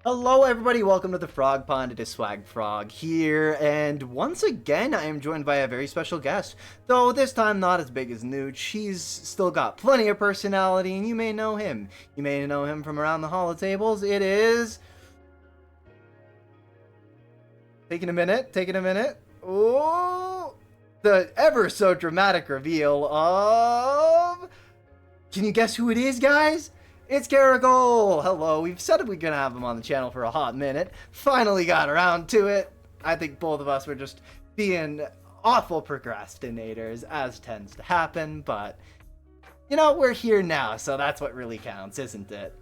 Hello everybody, welcome to the Frog Pond. It is Swag Frog here, and once again I am joined by a very special guest. Though this time not as big as Nooch, he's still got plenty of personality, and you may know him. You may know him from around the holotables. It is... Taking a minute. Oh, the ever so dramatic reveal of... Can you guess who it is, guys? It's Caragol! Hello, we've said we're gonna have him on the channel for a hot minute. Finally got around to it. I think both of us were just being awful procrastinators, as tends to happen, but, you know, we're here now, so that's what really counts, isn't it?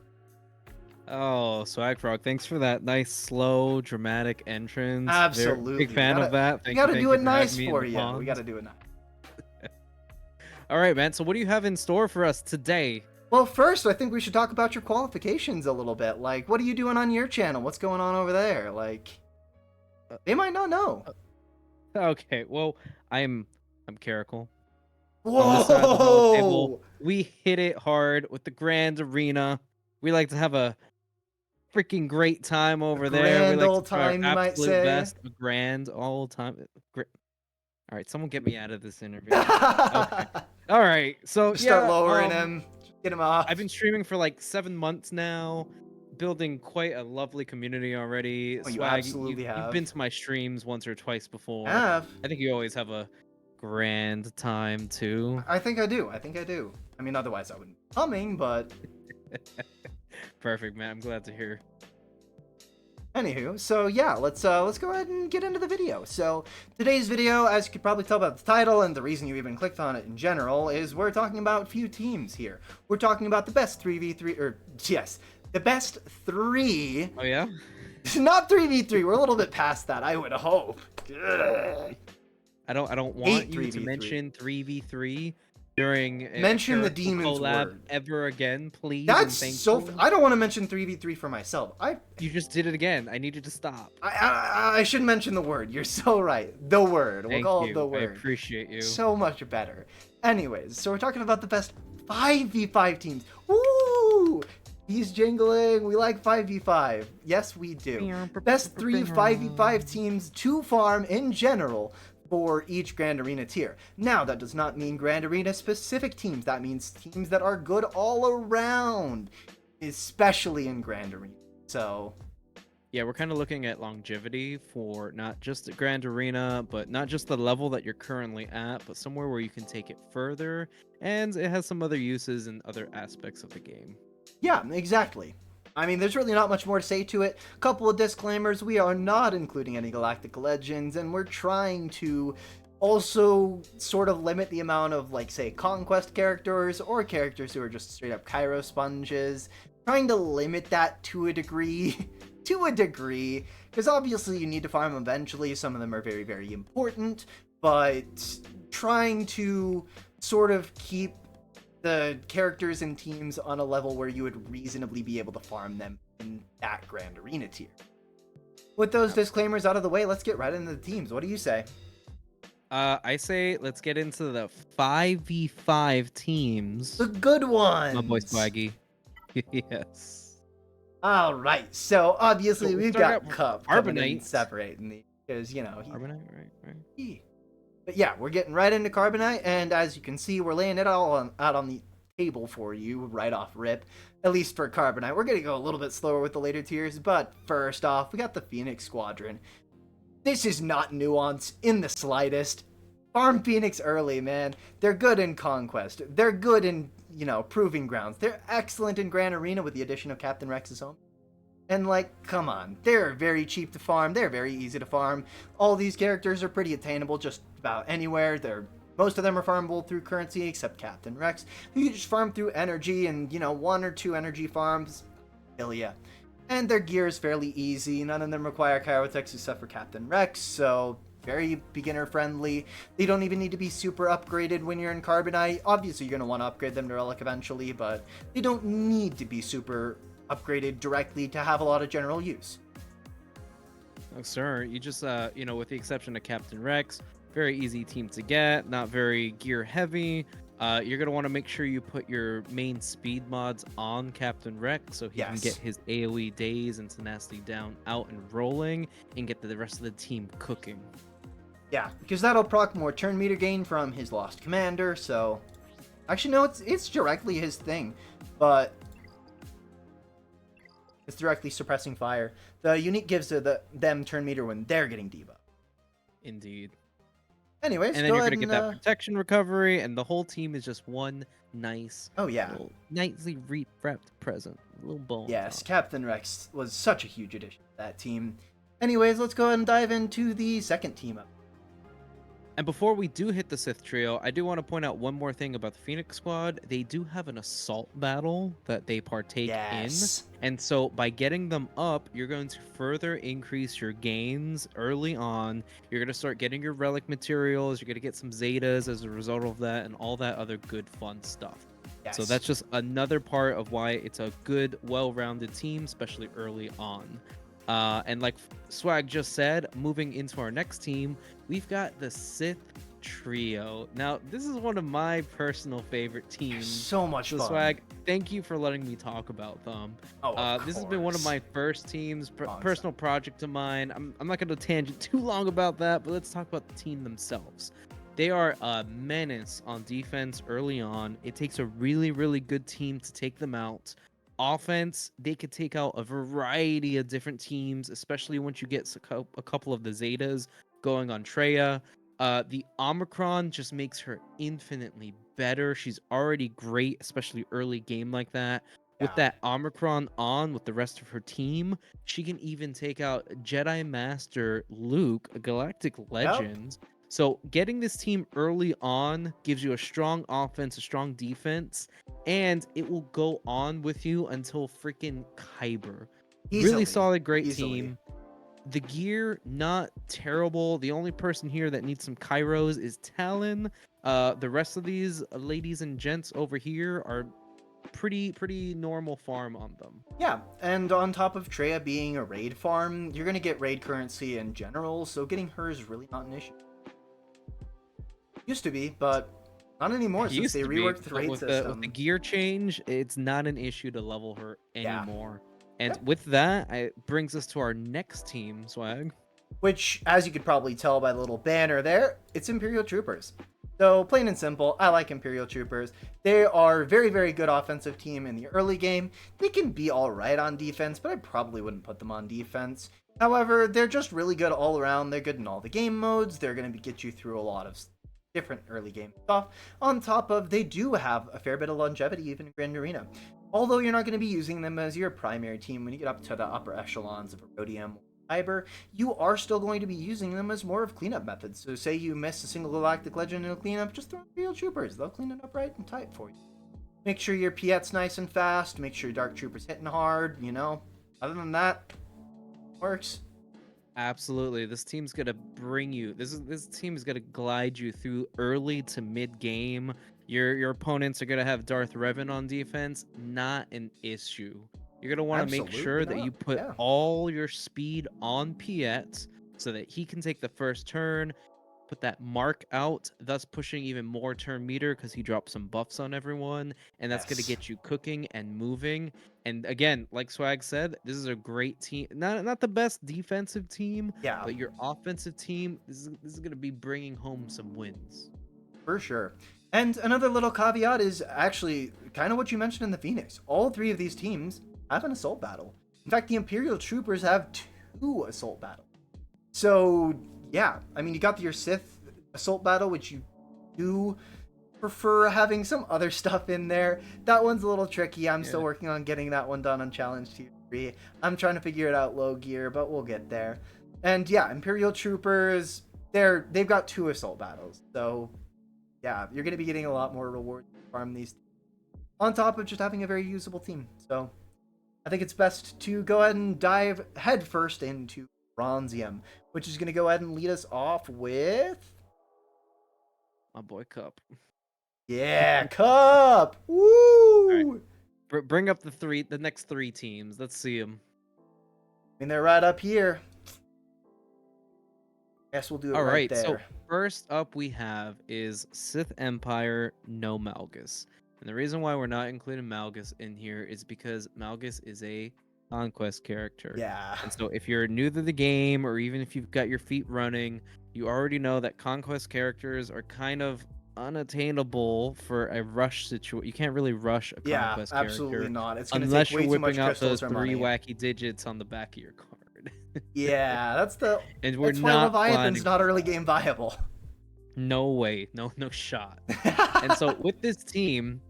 Oh, Swag Frog, thanks for that nice, slow, dramatic entrance. Absolutely. Big fan of that. We gotta do it for nice having me for in the you. pond. We gotta do it nice. All right, man. So what do you have in store for us today? Well, first, I think we should talk about your qualifications a little bit. Like, what are you doing on your channel? What's going on over there? Like, they might not know. Okay, well, I'm Caracal. Whoa! On this side of the holo table, we hit it hard with the Grand Arena. We like to have a freaking great time over there. We Grand like old to try our time, you might absolute say. best. A grand old time. All right, someone get me out of this interview. Okay. All right. So Start lowering him. Get him off. I've been streaming for like 7 months now, building quite a lovely community already. Oh, you Swag, absolutely have. you've been to my streams once or twice before. I have. I think you always have a grand time too. I think I do. I mean, otherwise I wouldn't be coming, but... Perfect, man. I'm glad to hear. Anywho, so yeah, let's go ahead and get into the video. So today's video, as you could probably tell by the title and the reason you even clicked on it in general, is we're talking about a few teams here. We're talking about the best 3v3, or yes, the best 3. Oh yeah? Not 3v3, we're a little bit past that, I would hope. Ugh. I don't want you to mention 3v3 during mention the demon's collab word ever again, please. That's so. I don't want to mention 3v3 for myself. You just did it again. I need you to stop. I should mention the word. You're so right. The word. We'll call it the word. I appreciate you. So much better. Anyways, so we're talking about the best 5v5 teams. Woo! He's jingling. We like 5v5. Yes, we do. Best 3 5v5 teams to farm in general for each Grand Arena tier. Now, that does not mean Grand Arena specific teams. That means teams that are good all around, especially in Grand Arena. So, yeah, we're kind of looking at longevity for not just the Grand Arena, but not just the level that you're currently at, but somewhere where you can take it further, and it has some other uses in other aspects of the game. Yeah, exactly. I mean, there's really not much more to say to it. Couple of disclaimers, we are not including any Galactic Legends, and we're trying to also sort of limit the amount of, like, say, Conquest characters, or characters who are just straight up Cairo sponges. Trying to limit that to a degree. Because obviously you need to farm them eventually, some of them are very, very important, but trying to sort of keep the characters and teams on a level where you would reasonably be able to farm them in that Grand Arena tier. With those disclaimers out of the way, let's get right into the teams. What do you say? I say let's get into the 5v5 teams. The good ones! My boy Swaggy. Yes. Alright, so obviously we've got Cup coming in Carbonite. separating these, because, you know... Carbonite, right. But yeah, we're getting right into Carbonite, and as you can see, we're laying it all out on the table for you right off rip, at least for Carbonite. We're going to go a little bit slower with the later tiers, but first off, we got the Phoenix Squadron. This is not nuance in the slightest. Farm Phoenix early, man. They're good in Conquest. They're good in, you know, Proving Grounds. They're excellent in Grand Arena with the addition of Captain Rex's home. And, like, come on, they're very cheap to farm, they're very easy to farm. All these characters are pretty attainable just about anywhere. Most of them are farmable through currency, except Captain Rex, who you just farm through energy, and, you know, 1 or 2 energy farms, hell yeah. And their gear is fairly easy, none of them require Kyrotechs except for Captain Rex, so very beginner friendly. They don't even need to be super upgraded when you're in Carbonite. Obviously you're going to want to upgrade them to Relic eventually, but they don't need to be super upgraded directly to have a lot of general use. Oh, sir. You just, with the exception of Captain Rex, very easy team to get, not very gear heavy. You're gonna want to make sure you put your main speed mods on Captain Rex so he can get Yes. his AoE days and tenacity down, out and rolling, and get the rest of the team cooking. Yeah, because that'll proc more turn meter gain from his lost commander. So, actually, no, it's directly his thing, but it's directly suppressing fire. The unique gives them turn meter when they're getting debuff. Indeed. Anyways, And then go you're ahead gonna get and that protection recovery, and the whole team is just one nice, oh yeah, little nicely wrapped present, a little bow on yes, top. Captain Rex was such a huge addition to that team. Anyways, let's go ahead and dive into the second team up. And before we do hit the Sith trio, I do want to point out one more thing about the Phoenix Squad. They do have an assault battle that they partake in. Yes. And so by getting them up, you're going to further increase your gains early on. You're going to start getting your relic materials. You're going to get some Zetas as a result of that and all that other good fun stuff. Yes. So that's just another part of why it's a good, well-rounded team, especially early on. And like Swag just said, moving into our next team, we've got the Sith trio. Now, this is one of my personal favorite teams. So much So fun. Swag, thank you for letting me talk about them. Oh, This has been one of course. my first teams, Awesome. personal project of mine. I'm not going to tangent too long about that, but let's talk about the team themselves. They are a menace on defense early on. It takes a really, really good team to take them out. Offense, they could take out a variety of different teams, especially once you get a couple of the Zetas going on Treya. The Omicron just makes her infinitely better. She's already great, especially early game like that. With Yeah. that Omicron on with the rest of her team, she can even take out Jedi Master Luke, a galactic legend. So getting this team early on gives you a strong offense, a strong defense, and it will go on with you until freaking Kyber. Easily. Really solid, great Easily. team. The gear, not terrible. The only person here that needs some Kairos is Talon. The rest of these ladies and gents over here are pretty normal farm on them. Yeah, and on top of Treya being a raid farm, you're going to get raid currency in general, so getting her is really not an issue. Used to be, but not anymore It since used they to be, reworked the but raid with system. the gear change, it's not an issue to level her Yeah. anymore. And Yep. with that, it brings us to our next team, Swag. Which, as you could probably tell by the little banner there, it's Imperial Troopers. So, plain and simple, I like Imperial Troopers. They are a very, very good offensive team in the early game. They can be alright on defense, but I probably wouldn't put them on defense. However, they're just really good all around. They're good in all the game modes. They're going to get you through a lot of different early game stuff. On top of, they do have a fair bit of longevity even in Grand Arena. Although you're not going to be using them as your primary team when you get up to the upper echelons of Erodium Kyber, you are still going to be using them as more of cleanup methods. So say you miss a single Galactic Legend in a cleanup, just throw Imperial Troopers. They'll clean it up right and tight for you. Make sure your Piet's nice and fast. Make sure your Dark Trooper's hitting hard, you know. Other than that, works. Absolutely. This team's gonna bring you. This team is gonna glide you through early to mid game. Your opponents are gonna have Darth Revan on defense. Not an issue. You're gonna want to make sure that you put Yeah. all your speed on Piet so that he can take the first turn. Put that mark out, thus pushing even more turn meter because he drops some buffs on everyone, and that's gonna Yes. get you cooking and moving. And again, like Swag said, this is a great team. Not the best defensive team, Yeah. but your offensive team, this is gonna be bringing home some wins. For sure. And another little caveat is actually kind of what you mentioned in the Phoenix. All three of these teams have an assault battle. In fact, the Imperial Troopers have 2 assault battles. So, yeah, I mean, you got your Sith assault battle, which you do prefer having some other stuff in there. That one's a little tricky. I'm still working on getting that one done on Challenge Tier 3. I'm trying to figure it out low gear, but we'll get there. And yeah, Imperial Troopers, they've got 2 assault battles. So, yeah, you're going to be getting a lot more rewards from these, on top of just having a very usable team. So, I think it's best to go ahead and dive headfirst into Bronzium, which is going to go ahead and lead us off with... My boy Cup. Yeah, Cup! Woo! Right. Bring up the next 3 teams. Let's see them. I mean, they're right up here. Guess we'll do it All right right, so there. first up we have is Sith Empire, no Malgus. And the reason why we're not including Malgus in here is because Malgus is a conquest character. Yeah. And so if you're new to the game, or even if you've got your feet running, you already know that conquest characters are kind of unattainable for a rush situation. You can't really rush a Yeah, conquest absolutely character not. It's gonna take unless you're way too whipping much out crystals those or 3 money. wacky digits on the back of your card. Yeah, And we're that's why not Leviathan's planning not for early that. game viable. No way. No shot. And so with this team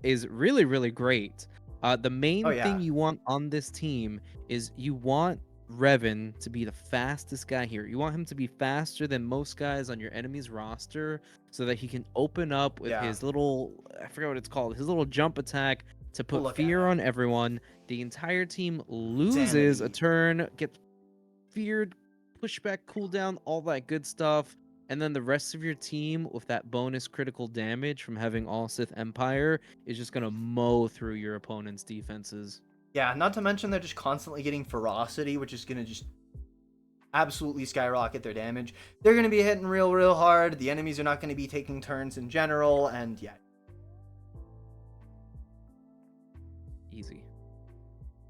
is really, really great. The Oh main yeah. thing you want on this team is you want Revan to be the fastest guy here. You want him to be faster than most guys on your enemy's roster so that he can open up with Yeah. his little, I forget what it's called, his little jump attack to We'll put look at fear it. on everyone. The entire team loses a Sanity. turn, gets feared, pushback, cooldown, all that good stuff. And then the rest of your team, with that bonus critical damage from having all Sith Empire, is just gonna mow through your opponent's defenses. Yeah, not to mention they're just constantly getting ferocity, which is gonna just absolutely skyrocket their damage. They're gonna be hitting real hard. The enemies are not gonna be taking turns in general, and yeah. Easy.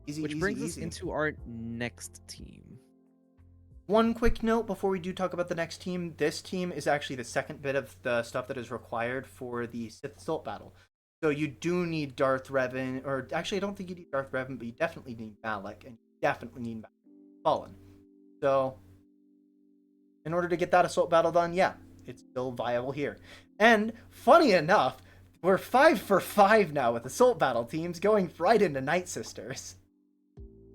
Easy, Which easy, brings us easy. into our next team. One quick note before we do talk about the next team. This team is actually the second bit of the stuff that is required for the Sith Assault battle. So you do need Darth Revan, or actually I don't think you need Darth Revan, but you definitely need Malak, and you definitely need Fallen. So in order to get that assault battle done, yeah, it's still viable here. And funny enough, we're 5 for 5 now with assault battle teams going right into Night Sisters.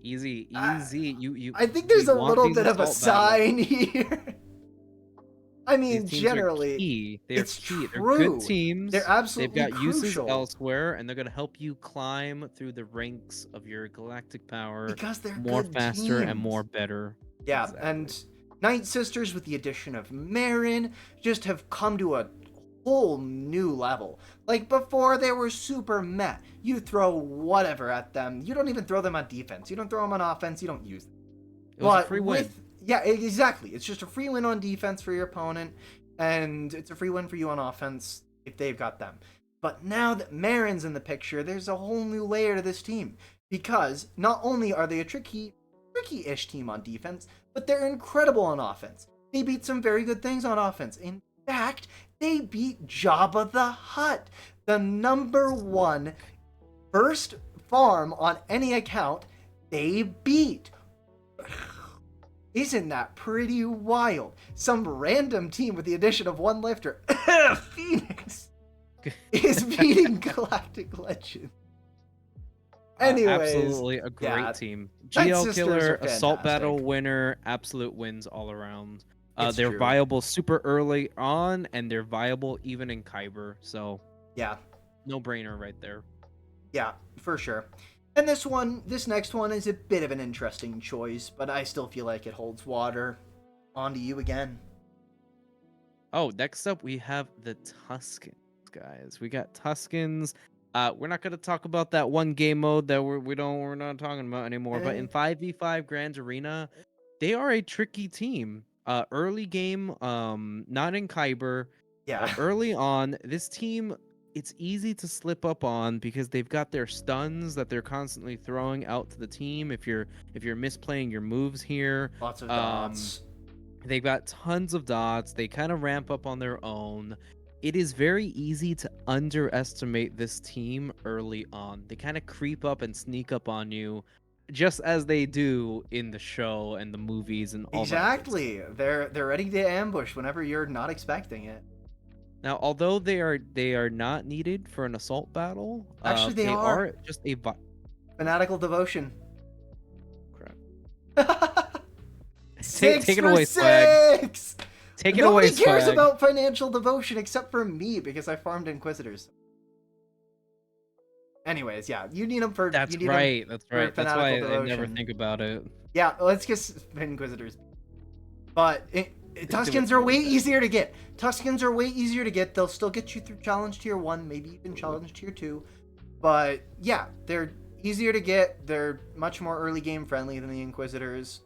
Easy. I think there's we a want little these bit of a assault battles. sign here. I These mean, teams generally, are key. They are it's key. They're true. good teams. They're They've absolutely got uses crucial elsewhere, and they're going to help you climb through the ranks of your galactic power because they're more good faster and more teams. better. Yeah, Exactly. and Night Sisters with the addition of Marin just have come to a whole new level. Like before, they were super meh. You throw whatever at them. You don't even throw them on defense. You don't throw them on offense. You don't use them. It was a But free win. yeah, exactly. It's just a free win on defense for your opponent, and it's a free win for you on offense if they've got them. But now that Marin's in the picture, there's a whole new layer to this team. Because not only are they a tricky-ish team on defense, but they're incredible on offense. They beat some very good things on offense. In fact, they beat Jabba the Hutt, the #1 first farm on any account they beat. Isn't that pretty wild? Some random team with the addition of one lifter, Phoenix, is beating Galactic Legend. Anyways, Absolutely a great yeah, team. Night GL Sisters killer, are assault battle fantastic. winner, absolute wins all around. It's They're true. viable super early on, and they're viable even in Kyber. So Yeah, no brainer right there. yeah, for sure. And this next one is a bit of an interesting choice, but I still feel like it holds water. On to you again. Oh, next up we have the Tuscans, guys. We got Tuscans. We're not gonna talk about that one game mode that we're not talking about anymore. But in 5v5 Grand Arena, they are a tricky team. Early game, not in Kyber, Yeah, but early on, this team, it's easy to slip up on because they've got their stuns that they're constantly throwing out to the team. If you're misplaying your moves here, lots of um, dots. they've got tons of dots. They kind of ramp up on their own. It is very easy to underestimate this team early on. They kind of creep up and sneak up on you, just as they do in the show and the movies and all that good stuff. Exactly. They're ready to ambush whenever you're not expecting it. Now, although they are not needed for an assault battle, Actually, they they are. are just a Fanatical devotion. crap. Six Take it for away, Swag. six. Take it Nobody away, cares Swag. about financial devotion except for me because I farmed Inquisitors. Anyways, yeah, you need them for. That's You need right. them That's for right. That's fanatical why I never devotion. think about it. Yeah, let's get Inquisitors. But Tuscans are way easier to get. Tuscans are way easier to get. They'll still get you through Challenge Tier 1, maybe even Challenge Tier 2. But yeah, they're easier to get. They're much more early game friendly than the Inquisitors.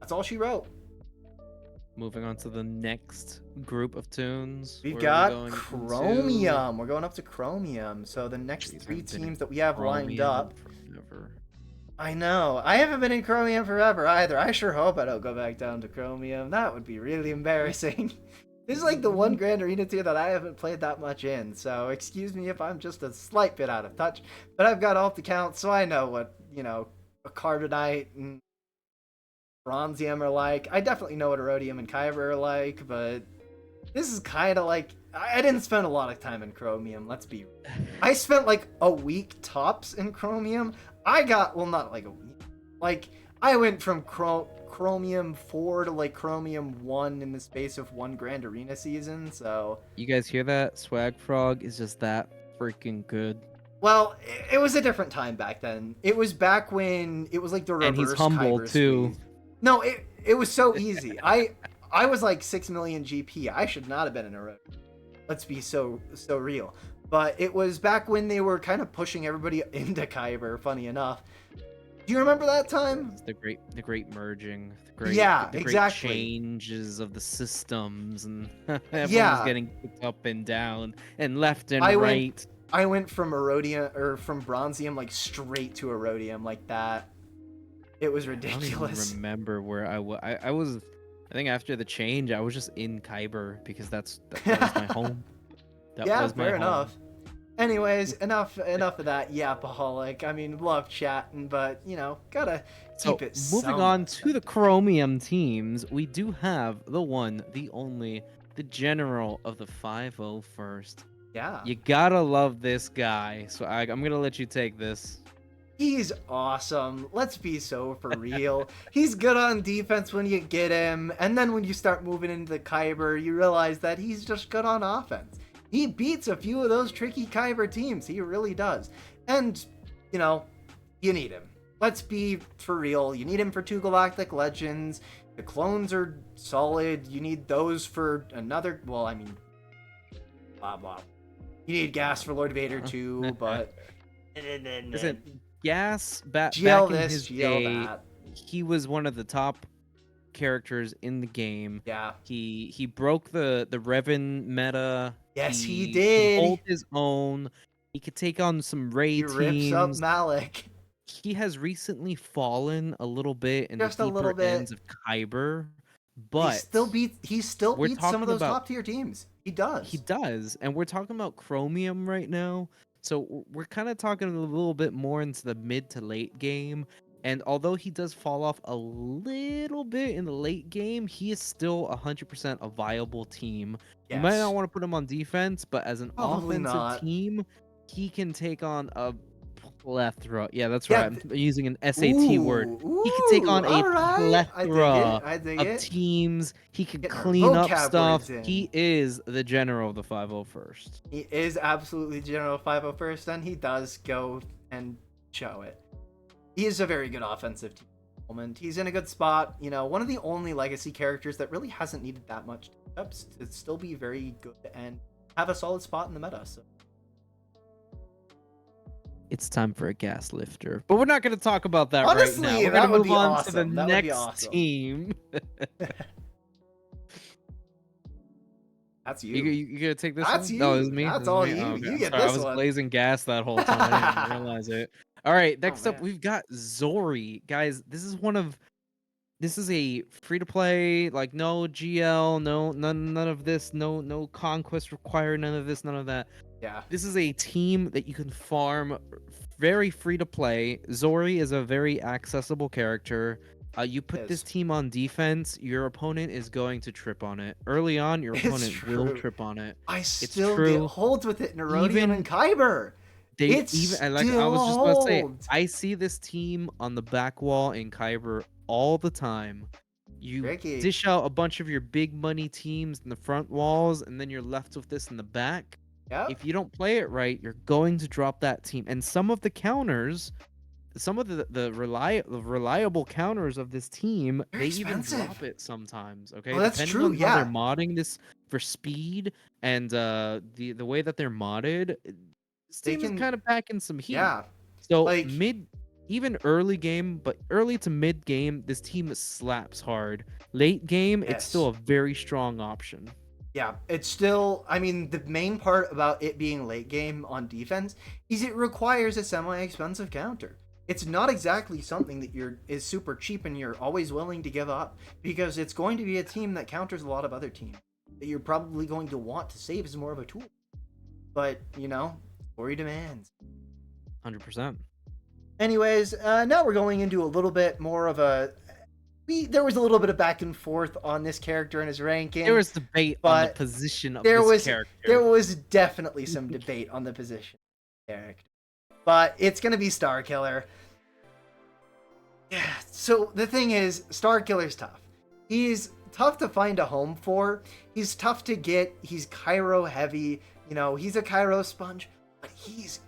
That's all she wrote. Moving on to the next group of tunes. We've Where are we got going into? Chromium. We're going up to Chromium. So the next Jeez, I three haven't been in teams that we have lined Chromium in up. forever. I know. I haven't been in Chromium forever either. I sure hope I don't go back down to Chromium. That would be really embarrassing. This is like the one Grand Arena tier that I haven't played that much in, so excuse me if I'm just a slight bit out of touch. But I've got alt accounts, so I know what, a Carbonite and Bronzium are like. I definitely know what Erodium and Kyber are like, but this is kind of like... I didn't spend a lot of time in Chromium, let's be... I spent like a week tops in Chromium. I got... Well, not like a week. Like, I went from Chromium 4 to like Chromium 1 in the space of one Grand Arena season, so... You guys hear that? Swag Frog is just that freaking good. Well, it was a different time back then. It was back when it was like the reverse And he's humble Kyber too. squeeze. No, it was so easy. I was like 6 million GP. I should not have been in a row. Let's be so real. But it was back when they were kind of pushing everybody into Kyber, funny enough. Do you remember that time? It's the great merging, the exactly. great changes of the systems, and everyone's Yeah. getting kicked up and down and left and I right. went from Erodium or from Bronzium like straight to Erodium like that. It was ridiculous. I don't even remember where I was. I was, I think after the change, I was just in Kyber because that was my home. That Yeah, was my fair home. enough. Anyways, enough of that yapaholic. I mean, love chatting, but gotta keep it. Moving on to the Chromium teams, we do have the one, the only, the general of the 501st. Yeah. You gotta love this guy, so I'm gonna let you take this. He's awesome. Let's be so for real. He's good on defense when you get him, and then when you start moving into the Kyber, you realize that he's just good on offense. He beats a few of those tricky Kyber teams. He really does. And, you need him. Let's be for real. You need him for 2 Galactic Legends. The clones are solid. You need those for another... Well, I mean... Blah, blah. You need gas for Lord Vader too, but... Listen, Gas, back GL in this, his GL day, that. he was one of the top characters in the game. Yeah. He broke the Revan meta. Yes, he did. He hold his own. He could take on some raid teams. He rips up Malik. He has recently fallen a little bit in Just the a little deeper bit. ends of Kyber, but he still we're beats some of those talking about- top tier teams. He does. he does, and we're talking about Chromium right now. So we're kind of talking a little bit more into the mid to late game. And although he does fall off a little bit in the late game, he is still 100% a viable team. You might not want to put him on defense, but as an Probably offensive not. team, he can take on a plethora. Yeah, that's Yeah, right. I'm using an SAT word. He can take on a alright. plethora I dig of it. teams. He can Getting our clean up vocab stuff. words in. He is the general of the 501st. He is absolutely General 501st, and he does go and show it. He is a very good offensive team at the moment. He's in a good spot. One of the only legacy characters that really hasn't needed that much ups to still be very good and have a solid spot in the meta. So. It's time for a gas lifter, but we're not going to talk about that Honestly, right now. We're that going to would move be on awesome. to the That would be next awesome. team. That's you. You gonna take this That's one? you. No, it's me. That's It's all me? you. Oh, okay. You get Sorry, this I was one. blazing gas that whole time. I didn't realize it. All right, next up man. we've got Zori. Guys, this is a free to play, like no GL, none of this, no conquest required, none of this, none of that. Yeah. This is a team that you can farm, very free to play. Zori is a very accessible character. You put this team on defense, your opponent is going to trip on it. Early on, your opponent will trip on it. I still get holds with it in Erodium and Kyber. I was just about to say, I see this team on the back wall in Kyber all the time. You dish out a bunch of your big money teams in the front walls, and then you're left with this in the back. Yep. If you don't play it right, you're going to drop that team. And some of the counters, some of the reliable counters of this team, they even drop it sometimes. Okay, well, that's depending true. on how they're modding this for speed and the way that they're modded, this team is kind of packing some heat. Yeah. So even early game, but early to mid game, this team slaps hard. Late game, it's still Yes. a very strong option. Yeah, it's still. I mean, the main part about it being late game on defense is it requires a semi-expensive counter. It's not exactly something that is super cheap and you're always willing to give up because it's going to be a team that counters a lot of other teams that you're probably going to want to save as more of a tool. But story demands. 100%. Anyways, now we're going into a little bit more of a. There was a little bit of back and forth on this character and his ranking. There was debate on the but position of there this was character. there was definitely some debate on the position of the character, but it's gonna be Star Killer. Yeah. So the thing is, Star Killer's tough. He's tough to find a home for. He's tough to get. He's Cairo heavy. He's a Cairo sponge, but he's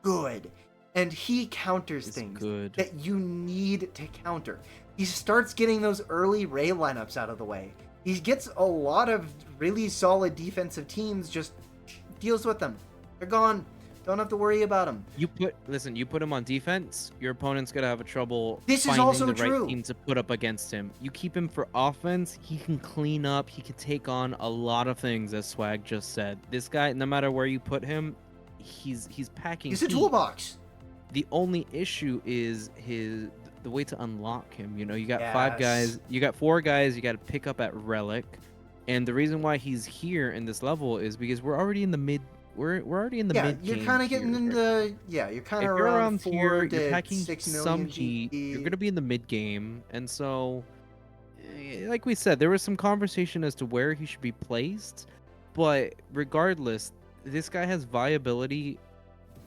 good, and he counters things that you need to counter. He starts getting those early Ray lineups out of the way. He gets a lot of really solid defensive teams, just deals with them. They're gone. Don't have to worry about them. You put him on defense, your opponent's gonna have a trouble This is finding also the true. right team to put up against him. You keep him for offense, he can clean up, he can take on a lot of things, as Swag just said. This guy, no matter where you put him, he's packing. He's a heat. toolbox. The only issue is the way to unlock him. You got Yes. 5 guys, you got 4 guys you got to pick up at Relic, and the reason why he's here in this level is because we're already in the mid. We're already in the mid. You're kind of getting into you're kind of around here. 4 to You're packing 6 million some heat. GP. You're gonna be in the mid game, and so, like we said, there was some conversation as to where he should be placed, but regardless, this guy has viability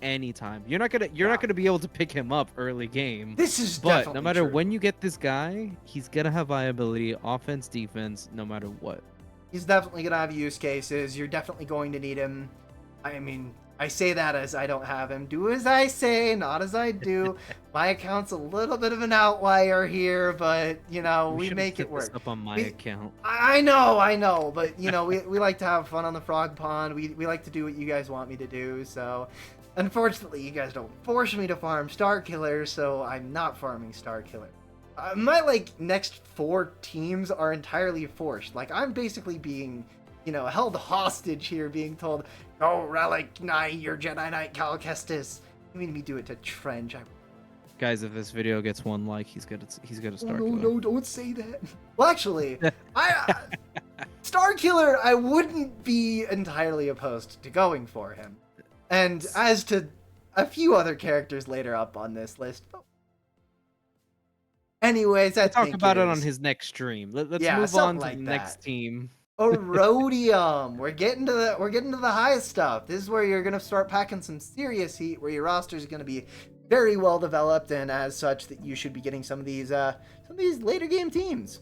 anytime. You're not gonna be able to pick him up early game. This is But definitely no matter true. when you get this guy, he's gonna have viability, offense, defense, no matter what. He's definitely gonna have use cases. You're definitely going to need him. I mean, I say that as I don't have him. Do as I say, not as I do. My account's a little bit of an outlier here, but we should make put it work. this up on my account. I know, but we like to have fun on the frog pond. We like to do what you guys want me to do. So, unfortunately, you guys don't force me to farm Star Killer, so I'm not farming Star Killer. My next 4 teams are entirely forced. I'm basically being held hostage here, being told, "Oh, Relic, your Jedi Knight Cal Kestis." You mean me do it to Trench? Guys, if this video gets 1 like, he's gonna start. No, don't say that. Well, actually, Star Killer, I wouldn't be entirely opposed to going for him. And as to a few other characters later up on this list. Anyways, We'll talk about it on his next stream. Let's move on to the next team. Rhodium. We're getting to the highest stuff. This is where you're gonna start packing some serious heat, where your roster is gonna be very well developed, and as such, that you should be getting some of these later game teams.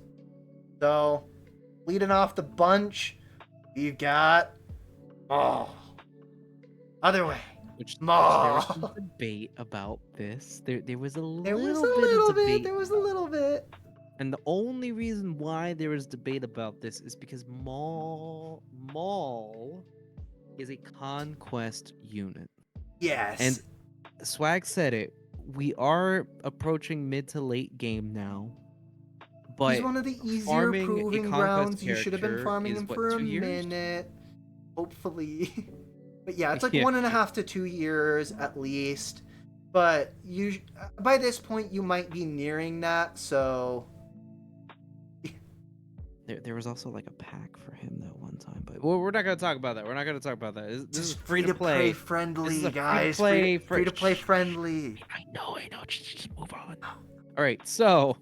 So, leading off the bunch, we've got other way. Which Maul. there was some debate about this. There was a little bit. There was a little bit. And the only reason why there is debate about this is because Maul is a conquest unit. Yes. And Swag said it. We are approaching mid to late game now. But he's one of the easier farming a proving conquest grounds. You should have been character farming is, him what, for a 2 years? minute. Hopefully. But yeah, it's like Yeah. 1.5 to 2 years at least. But by this point, you might be nearing that, so... There was also like a pack for him that one time, but we're not gonna talk about that. We're not gonna talk about that. This is free to play friendly, guys. Free to play friendly. I know. Just move on. All right, so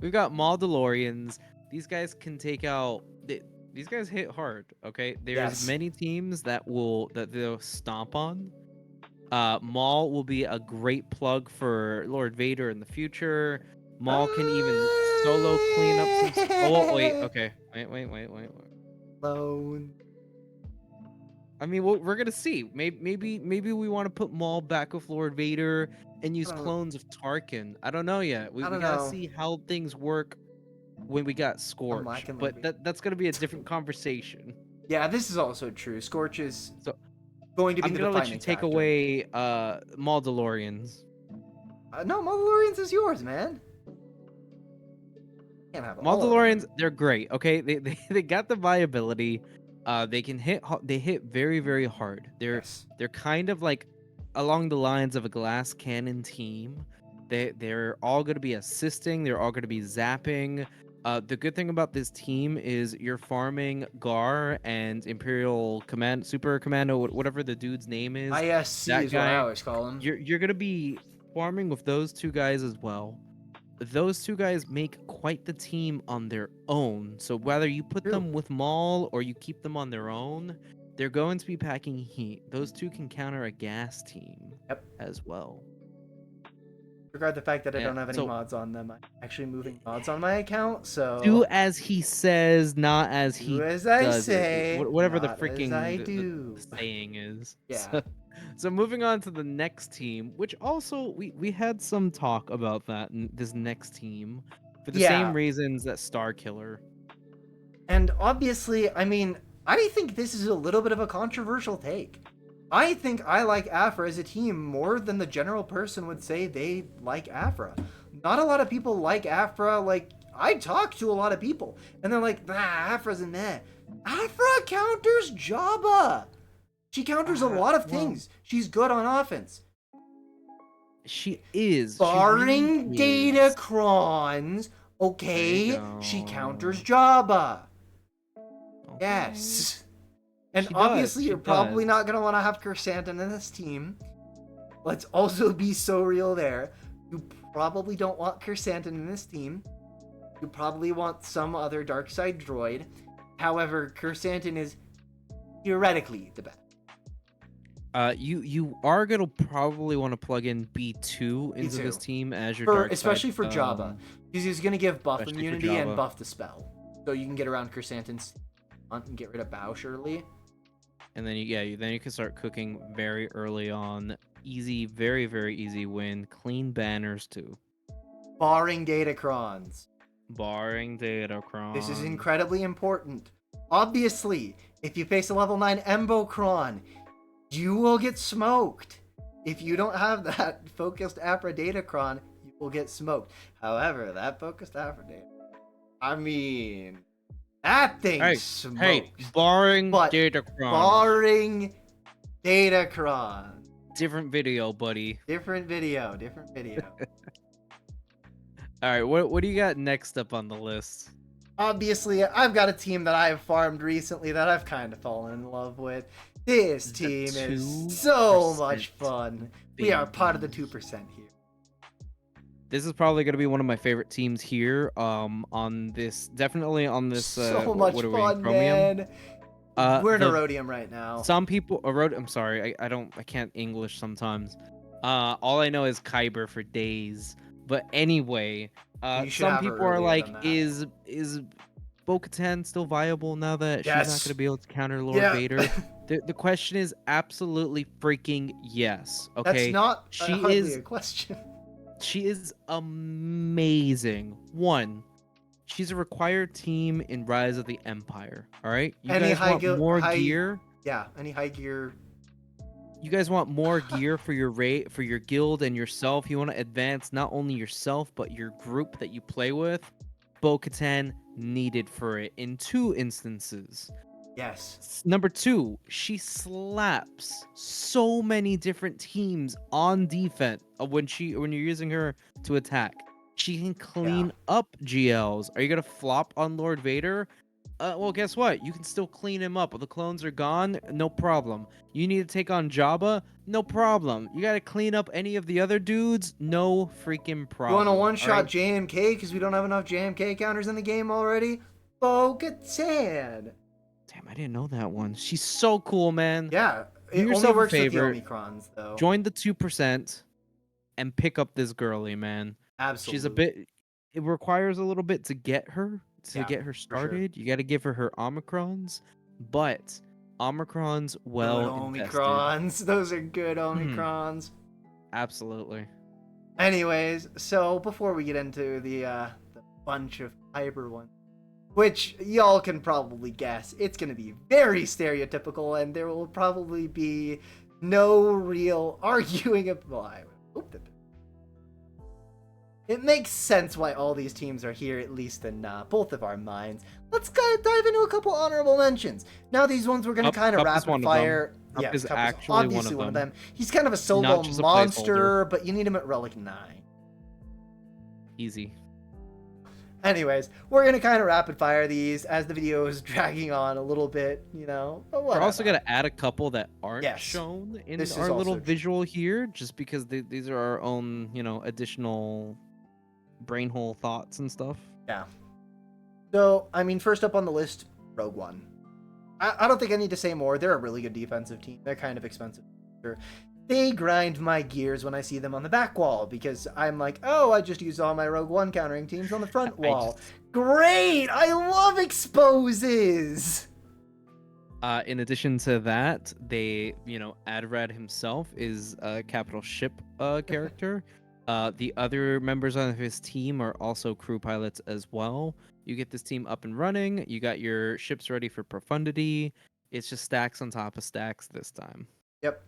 we've got Maul DeLoreans. These guys can take out. These guys hit hard. Okay, there's many teams that they'll stomp on. Maul will be a great plug for Lord Vader in the future. Maul can even solo clean up some. Oh wait, okay, wait. Lone. I mean, we're gonna see. Maybe we want to put Maul back with Lord Vader and use clones of Tarkin. I don't know yet. We gotta see how things work when we got Scorch. But that's gonna be a different conversation. Yeah, this is also true. Scorch is going to be the defining let you take factor. away Maul DeLoreans. No, Mandalorians is yours, man. Can't have all of Mandalorians, them. they're great. Okay, they got the viability. They can they hit very very hard. Yes. They're kind of like along the lines of a glass cannon team. They're all going to be assisting. They're all going to be zapping. The good thing about this team is you're farming Gar and Imperial Command, Super Commando, whatever the dude's name is. ISC That is what I guy. always call him. You're going to be farming with those two guys as well. Those two guys make quite the team on their own. So whether you put True. them with Maul or you keep them on their own, they're going to be packing heat. Those two can counter a gas team as well. Regard the fact that I Yeah, don't have any so- mods on them. I'm actually moving mods on my account, so Do as he says, not as he do as I does it. say, Whatever the not freaking as I the do. saying is. Yeah. So moving on to the next team, which also we had some talk about that this next team for the Yeah. same reasons that Star Killer. And obviously, I mean, I think this is a little bit of a controversial take. I think I like Afra as a team more than the general person would say they like Afra. Not a lot of people like Afra. Like, I talk to a lot of people, and they're like, nah, Afra's a meh. Afra counters Jabba. She counters a lot of things. She's good on offense. She is. Barring she really is. Datacrons, okay, There you she go. counters Jabba. Okay. Yes. And She obviously does, you're she probably does. not going to want to have Kersantin in this team. Let's also be so real there. You probably don't want Kersantin in this team. You probably want some other dark side droid. However, Kersantin is theoretically the best. You are gonna probably want to plug in B2 into this B2. team as your For, dark especially side, for Jabba. Because he's going to give buff especially for immunity and Jabba. buff dispel. So you can get around Kersantin's hunt and get rid of Bausch early. And then then you can start cooking very early on. Easy, very very easy win. Clean banners too. Barring Datacrons. Barring Datacron. This is incredibly important. Obviously, if you face a level 9 Embocron, you will get smoked. If you don't have that focused Afra Datacron, you will get smoked. However, that focused Afra Datacron, I mean, that thing smokes. Hey, barring But Datacron. barring Datacron. Different video, buddy. Different video. All right, what do you got next up on the list? Obviously, I've got a team that I've farmed recently that I've kind of fallen in love with. This The team is so much 2%, fun. We are part of the 2% here. This is probably going to be one of my favorite teams here. On this, definitely on this. So much what are we, fun, Chromium? man. We're in the- Erodium right now. Some people, I'm sorry, I can't English sometimes. All I know is Kyber for days. But anyway, You should some have her people are earlier like, than that. is Bo-Katan still viable now that she's not Yes. going to be able to counter Lord Yeah. Vader? The question is absolutely freaking yes. Okay, That's not she hardly is a question. she is amazing. One, she's a required team in Rise of the Empire. All right, you Any guys high want gil- more high- gear? Yeah, any high gear. You guys want more gear for your for your guild and yourself. You want to advance not only yourself but your group that you play with. Bo-Katan needed for it in 2 instances. Yes. Number 2, she slaps so many different teams on defense when you're using her to attack. She can clean up GLs. Are you gonna flop on Lord Vader? Well, guess what? You can still clean him up. The clones are gone, no problem. You need to take on Jabba, no problem. You gotta clean up any of the other dudes, no freaking problem. You want to one-shot alright? JMK because we don't have enough JMK counters in the game already? Bo-Katan. Damn, I didn't know that one. She's so cool, man. Yeah, Do it only yourself a works favor. with the Omicrons, though. Join the 2% and pick up this girly, man. Absolutely. She's a bit. It requires a little bit to get her Yeah, her sure. started. You got to give her Omicrons, but Omicrons well Good invested. Omicrons. Those are good Mm-hmm. Omicrons. Absolutely. Anyways, so before we get into the bunch of hyper ones, which y'all can probably guess, it's going to be very stereotypical, and there will probably be no real arguing about. Well, I hope that. It makes sense why all these teams are here, at least in both of our minds. Let's dive into a couple honorable mentions. Now, these ones we're going to kind of Cup is rapid one of them. fire. Cup Yes, is Cup is actually one obviously of one of them, them. He's kind of a not solo just a placeholder. monster, but you need him at Relic 9. Easy. Anyways, we're going to kind of rapid fire these as the video is dragging on a little bit, but We're also whatever. gonna add a couple that aren't Yes, shown in this is our little also true. visual here, just because these are our own, additional brain hole thoughts and stuff. Yeah. So, I mean, first up on the list, Rogue One. I don't think I need to say more. They're a really good defensive team. They're kind of expensive. They grind my gears when I see them on the back wall because I'm like, oh, I just used all my Rogue One countering teams on the front wall. Great! I love exposes! In addition to that, they, Adrad himself is a capital ship character. The other members of his team are also crew pilots as well. You get this team up and running. You got your ships ready for profundity. It's just stacks on top of stacks this time. Yep.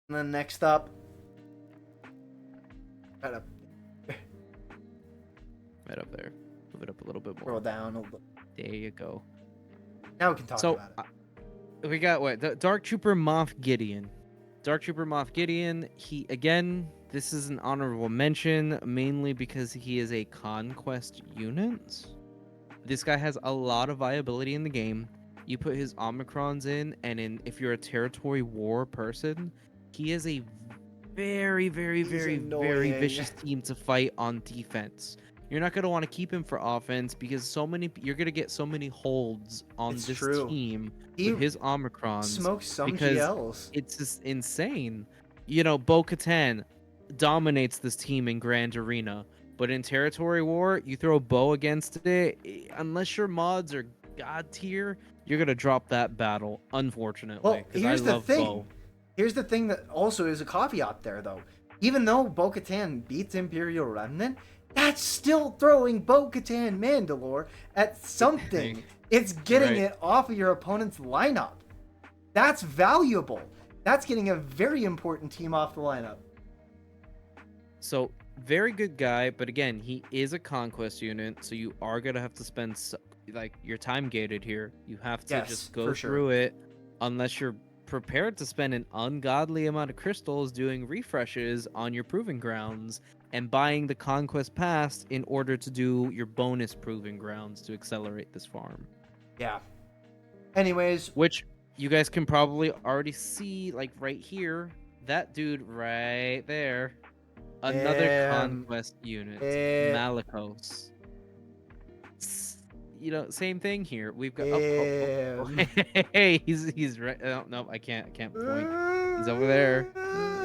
And then next up, right up, Right up there. Move it up a little bit more. scroll down a little. There you go. Now we can talk about it. We got what? Dark Trooper Moff Gideon. Dark Trooper Moff Gideon, this is an honorable mention, mainly because he is a conquest unit. This guy has a lot of viability in the game. You put his Omicrons in, and if you're a territory war person, he is a very, very, very, very vicious team to fight on defense. You're not gonna want to keep him for offense because you're gonna get so many holds on this team with his Omicrons. Smokes some because GLs. It's just insane. Bo-Katan dominates this team in Grand Arena, but in Territory War, you throw Bo against it, unless your mods are god tier, you're gonna drop that battle. Unfortunately, well, here's the thing. Here's the thing that also is a caveat there, though. Even though Bo-Katan beats Imperial Remnant, that's still throwing Bo-Katan Mandalore at something. It's getting it off of your opponent's lineup. That's valuable. That's getting a very important team off the lineup. So, very good guy, but again, he is a conquest unit, so you are going to have to spend, your time gated here. You have to just go through it, unless you're prepared to spend an ungodly amount of crystals doing refreshes on your proving grounds and buying the conquest pass in order to do your bonus proving grounds to accelerate this farm. Yeah. Anyways, which you guys can probably already see, right here, that dude right there, another conquest unit, Malicos. Same thing here. We've got. Hey, he's right. Oh, no, I can't point. He's over there.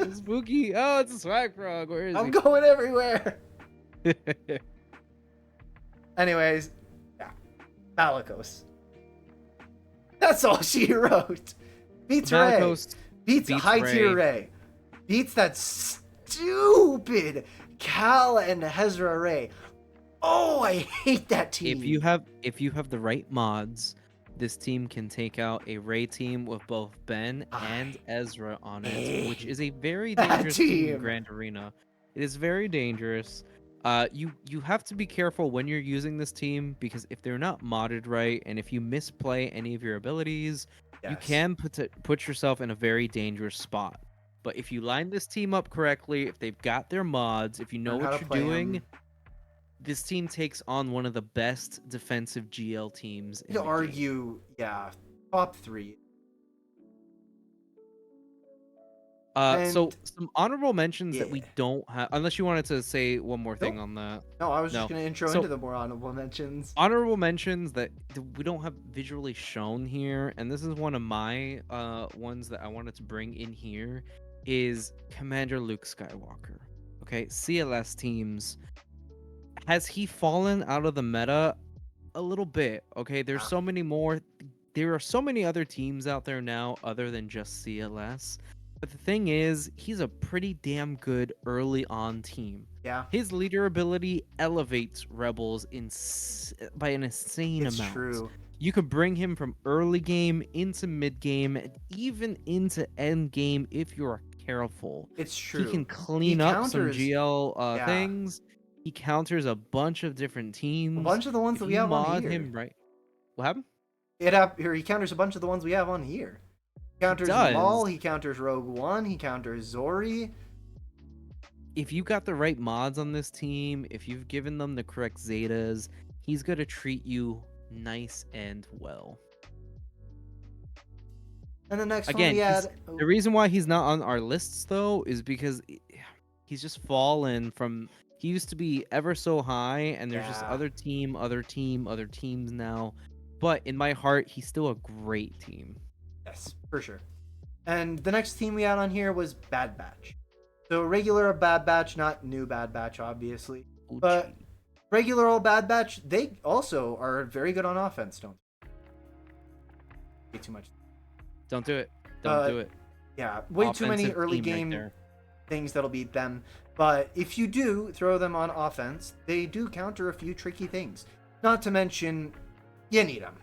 It's spooky. Oh, it's a swag frog. Where is he? I'm going everywhere. Anyways, yeah, Malicos. That's all she wrote. Beats Malicos, Ray. Beats high tier Ray. Beats that stupid Cal and Hezra Ray. Oh, I hate that team. If you have the right mods, this team can take out a Ray team with both Ben and Ezra on it, which is a very dangerous team in Grand Arena. It is very dangerous. You have to be careful when you're using this team, because if they're not modded right, and if you misplay any of your abilities, you can put yourself in a very dangerous spot. But if you line this team up correctly, if they've got their mods, if you know what you're doing, this team takes on one of the best defensive GL teams in the game. Top 3. So some honorable mentions that we don't have, unless you wanted to say one more thing on that. No, I was just going to intro into the more honorable mentions. Honorable mentions that we don't have visually shown here, and this is one of my ones that I wanted to bring in here, is Commander Luke Skywalker. Okay, CLS teams. Has he fallen out of the meta? A little bit. Okay, there's so many more. There are so many other teams out there now other than just CLS. But the thing is, he's a pretty damn good early on team. Yeah. His leader ability elevates Rebels by an insane amount. It's true. You could bring him from early game into mid game, and even into end game if you're careful. It's true. He can clean up some GL things. He counters a bunch of different A teams. bunch of the ones If that we you have on mod here. him right, what happened? Here he counters a bunch of the ones we have on here. He He counters does. Maul, he counters Rogue One, he counters Zori. If you got the right mods on this team, if you've given them the correct Zetas, he's gonna treat you nice and well. And the next one we Again, had. the reason why he's not on our lists though is because he's just fallen from. He used to be ever so high, and there's just Yeah. other teams now. But in my heart, he's still a great team. Yes, for sure. And the next team we had on here was Bad Batch. So regular Bad Batch, not new Bad Batch, obviously. But regular old Bad Batch, they also are very good on offense, don't too much. Don't do it. Don't do it. Yeah, way too many Offensive early team right game there. things that'll beat them. But if you do throw them on offense, they do counter a few tricky things. Not to mention, you need them.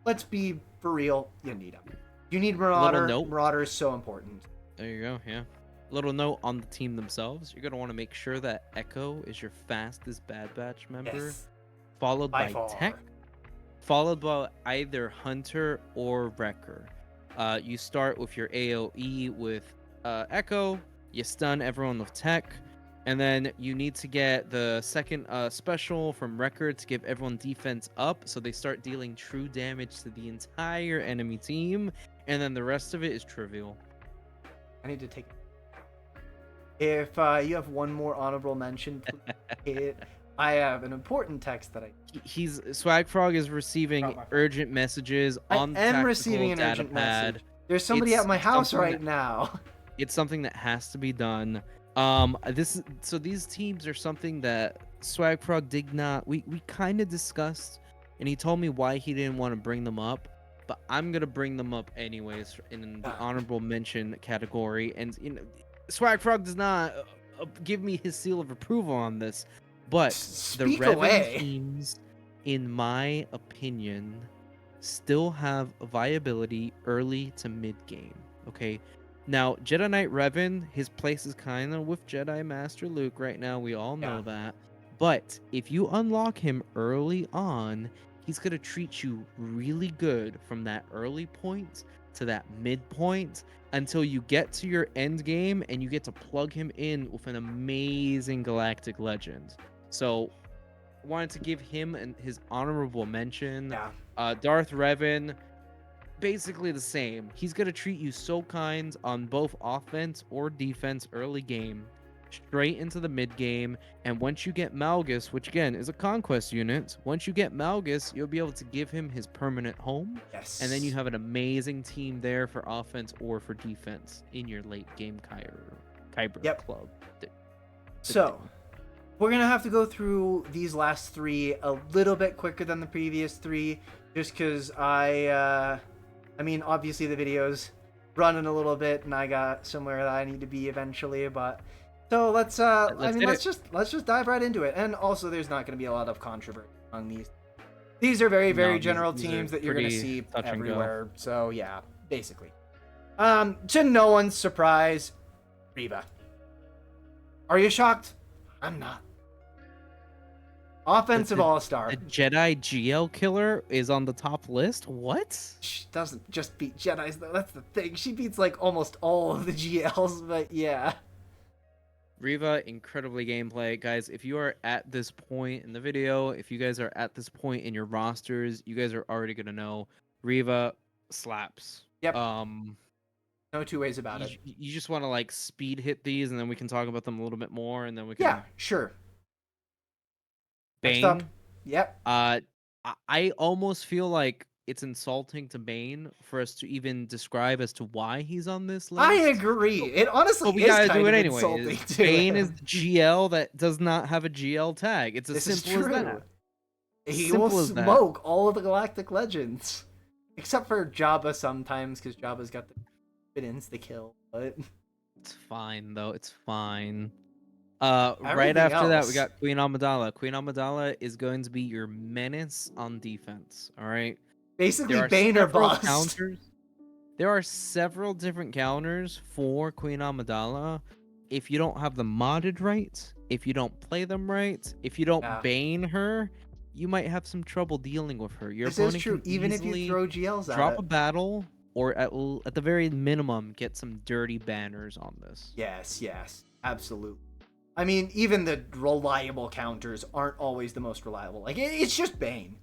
Let's be for real, you need them. You need Marauder. note. Marauder is so important. There you go. Yeah. Little note on the team themselves. You're gonna want to make sure that Echo is your fastest Bad Batch member, Yes, followed by by far. Tech, followed by either Hunter or Wrecker. You start with your AoE with Echo. You stun everyone with Tech, and then you need to get the second special from Wrecker to give everyone defense up, so they start dealing true damage to the entire enemy team, and then the rest of it is trivial. I need to take. If you have one more honorable mention, please. I have an important text that He's Swag Frog is receiving urgent messages on the I am tactical receiving an data urgent pad. message. There's somebody It's at my house something right now. It's something that has to be done. These teams are something that Swag Frog did not. We kind of discussed, and he told me why he didn't want to bring them up. But I'm gonna bring them up anyways in the honorable mention category. And Swag Frog does not give me his seal of approval on this, but Speak the Revan away. teams, in my opinion, still have viability early to mid game. Okay. Now, Jedi Knight Revan, his place is kind of with Jedi Master Luke right now. We all know that. But if you unlock him early on, he's going to treat you really good from that early point to that midpoint until you get to your end game and you get to plug him in with an amazing galactic legend. So, wanted to give him his honorable mention. Darth Revan, basically the same. He's going to treat you so kind on both offense or defense early game, straight into the mid game. And once you get Malgus, which again is a conquest unit, once you get Malgus, you'll be able to give him his permanent home. Yes. And then you have an amazing team there for offense or for defense in your late game Kyber club. So, we're going to have to go through these last three a little bit quicker than the previous three, just because I mean, obviously the video's running a little bit, and I got somewhere that I need to be eventually. But so let's just dive right into it. And also, there's not going to be a lot of controversy among these. These are very general teams that you're going to see everywhere. So yeah, basically, to no one's surprise, Reva. Are you shocked? I'm not. Offensive all-star. The Jedi GL killer is on the top list? What? She doesn't just beat Jedis, though. That's the thing. She beats, like, almost all of the GLs, but yeah. Reva, incredibly gameplay. Guys, if you are at this point in the video, if you guys are at this point in your rosters, you guys are already going to know Reva slaps. Yep. No two ways about it. You just want to, like, speed hit these, and then we can talk about them a little bit more, and then we can... Yeah, sure. Bane. Next up. Yep. I almost feel like it's insulting to Bane for us to even describe as to why he's on this list. I agree. It honestly we is gotta kind do it of anyway. insulting to Bane him. is the GL that does not have a GL tag. It's as simple as that. He will smoke all of the Galactic Legends. Except for Jabba sometimes, because Jabba's got the fit insta-kill, but... It's fine, though. It's fine. Right after that, we got Queen Amidala. Queen Amidala is going to be your menace on defense. All right. Basically, Bane or bust. Counters. There are several different counters for Queen Amidala. if you don't have them modded right, if you don't play them right, if you don't Yeah. bane her, you might have some trouble dealing with her. Your This is opponent true, can even if you easily throw GLs at drop it. a battle, or at the very minimum, get some dirty banners on this. Yes, absolutely. I mean, even the reliable counters aren't always the most reliable. Like, it's just Bane.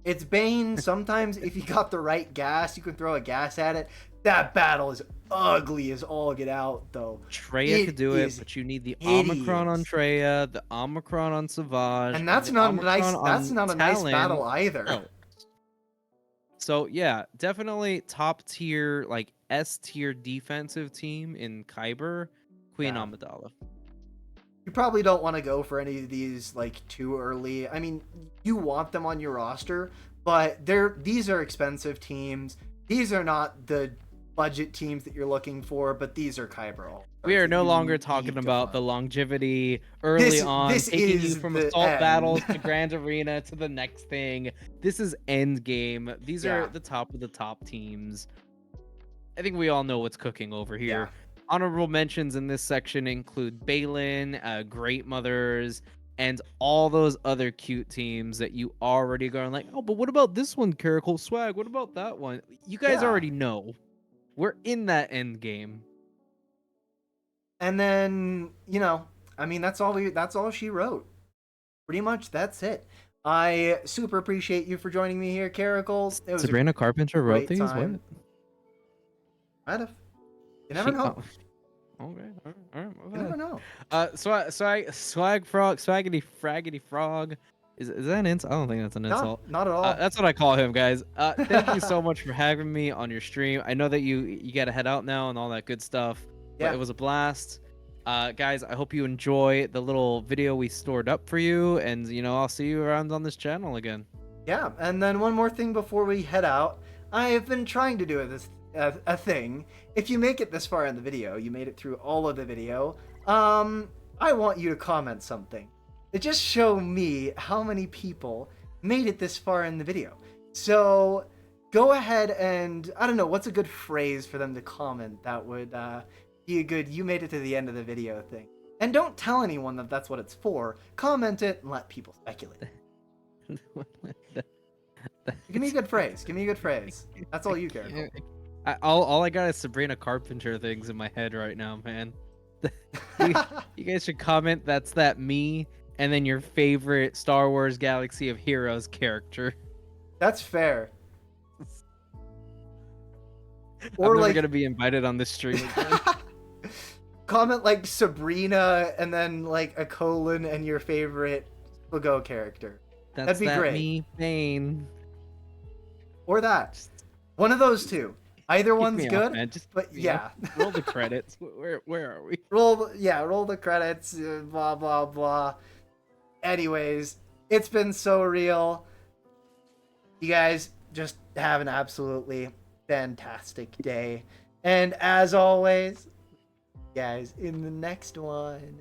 It's Bane. Sometimes, if you got the right gas, you can throw a gas at it. That battle is ugly as all get out, though. Treya could It do it, is but you need the Omicron on hideous. Treya, the Omicron on Savage, And and that's the not a Omicron nice. That's on not a nice Talon. battle either. Oh, so yeah, definitely top tier, like S tier defensive team in Kyber, Queen Yeah. Amidala. You probably don't want to go for any of these like too early. I mean, you want them on your roster, but these are expensive teams. These are not the budget teams that you're looking for, but these are Kyber all. We are no longer need talking to about the fund. longevity early on, This taking you is from the assault battles to end. grand arena to the next thing. This is end game. These Yeah. are the top of the top teams. I think we all know what's cooking over here. Yeah. Honorable mentions in this section include Balin, Great Mothers, and all those other cute teams that you already going like, oh, but what about this one, Caracal Swag? What about that one? You guys Yeah. already know. We're in that end game. And then, I mean, that's all she wrote. Pretty much that's it. I super appreciate you for joining me here, Caracal. It was Sabrina Carpenter wrote great these? time. What? Might have. You never know. Okay, all right. You never know. Swag frog, swaggity fraggity frog. Is that an insult? I don't think that's an insult. Not at all. That's what I call him, guys. Thank you so much for having me on your stream. I know that you got to head out now and all that good stuff. But Yeah. it was a blast. Guys, I hope you enjoy the little video we stored up for you, and I'll see you around on this channel again. Yeah, and then one more thing before we head out. I have been trying to do this a thing. If you make it this far in the video, you made it through all of the video. I want you to comment something. To just show me how many people made it this far in the video. So go ahead and I don't know what's a good phrase for them to comment that would be a good "you made it to the end of the video" thing. And don't tell anyone that that's what it's for. Comment it and let people speculate. Give me a good phrase. Give me a good phrase. That's all you care for. All I got is Sabrina Carpenter things in my head right now, man. You guys should comment that me, and then your favorite Star Wars Galaxy of Heroes character. That's fair. Or I'm never gonna be invited on this stream again. Comment like Sabrina and then like a colon and your favorite Go character. That'd be great. Me, Bane. Or that. One of those two. Either one's good. Man. Just, but yeah. Roll the credits. Where are we? Roll the credits. Blah blah blah. Anyways, it's been so real. You guys just have an absolutely fantastic day. And as always, guys, in the next one.